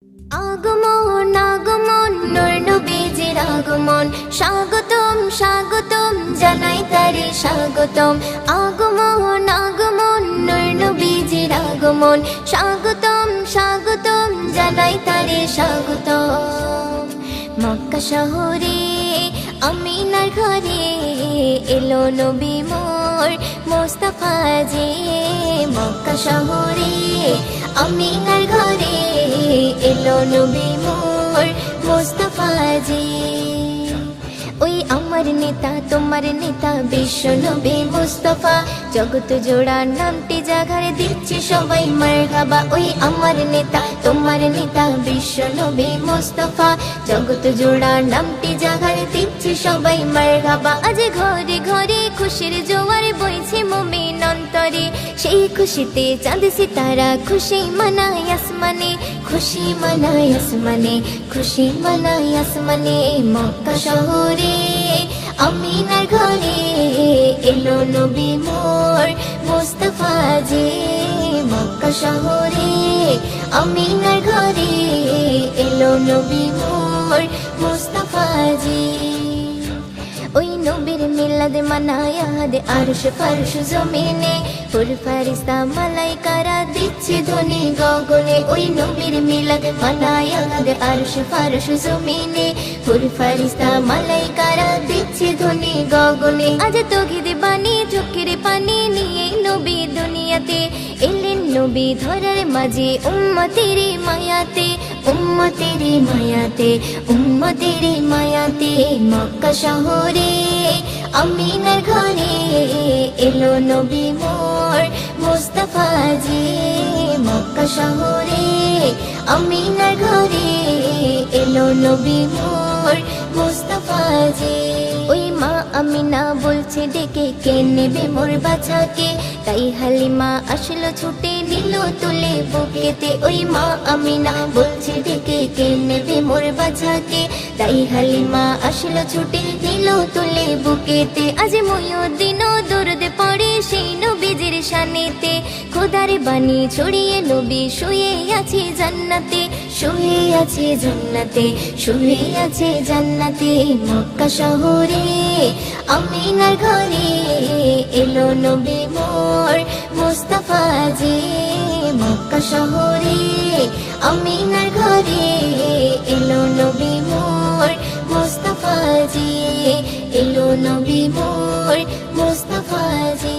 আগমন আগমন নূর নবীজির আগমন, স্বাগতম স্বাগতম জানাই তারে স্বাগতম। আগমন আগমন নূর নবীজির আগমন, স্বাগতম স্বাগতম জানাই তারে স্বাগতম। মক্কা শহরে আমিনার ঘরে এলো নবী মোর মুস্তাফা জি। মক্কা শহরে আমিনার ঘরে এলো নবী মোর মুস্তাফা জি। ওই আমার নেতা তোমার নেতা বিশ্ব নবী মুস্তাফা, জগৎ জোড়া নামটি জাগারে দিচ্ছে সবাই মারহাবা। ওই আমার নেতা তোমার নেতা বিশ্ব নবী মুস্তাফা, জগৎ জোড়া নামটি জাগারে দিচ্ছে সবাই মারহাবা। আজ ঘরে ঘরে খুশির জোয়ার বইছে মুমিন অন্তরে, সেই খুশিতে চাঁদ সিতারা খুশি মানায় আসমানে, খুশি মানায় আসমানে, খুশি মানায় আসমানে। মক্কা শহরে আমিনার ঘরে এলো নবী মোর মুস্তাফা জি। মক্কা শহরে আমিনার ঘরে এলো নবী মোর মুস্তাফা জি। ওই নবীর মিলাদ মানায় আহাদে আরশ ফারশ জমিনে, হুর ফারিস্তা মালাইকারা দিচ্ছে ধ্বনি গগনে। ওই নবীর মিলাদ মানায় আহাদে আরশ ফারশ জমিনে, হুর ফারিস্তা মালাইকারা দিচ্ছে ধ্বনি গগনে। আজ তৌহিদ বাণী চোখের পানি নিয়ে নবী দুনিয়াতে এলেন, নবী ধরার মাঝে উম্মতের মায়াতে, উম্মতের মায়াতে, উম্মতের মায়াতে। মক্কা শহরে আমিনার ঘরে এলো নবী মোর মুস্তাফা জি। মক্কা শহরে আমিনার ঘরে এলো নবী মোর মুস্তাফা জি। ওই মা আমিনা বলছে ডেকে কে নেবে মোর বাচ্চাকে, তাই হালিমা আসলো ছুটে নিল তুলে বুকেতে। ওই মা আমিনা বলছে ডেকে কে নেবে মোর বাচ্চাকে, তাই হালিমা আসলো ছুটে নিল তুলে বুকেতে। আজ মুইউদ্দিন দরুদ পড়ে সেই নবীজির শানেতে, খোদার বাণী ছড়িয়ে নবী শুয়ে আছে জান্নাতে, শুয়ে আছে জান্নাতে, শুয়ে আছে জান্নাতে। মক্কা শহরে আমিনার ঘরে এলো নবী মোর মুস্তাফা জি। মক্কা শহরে আমিনার ঘরে এলো নবী মোর মুস্তাফা জি, এলো নবী মোর মুস্তাফা জি।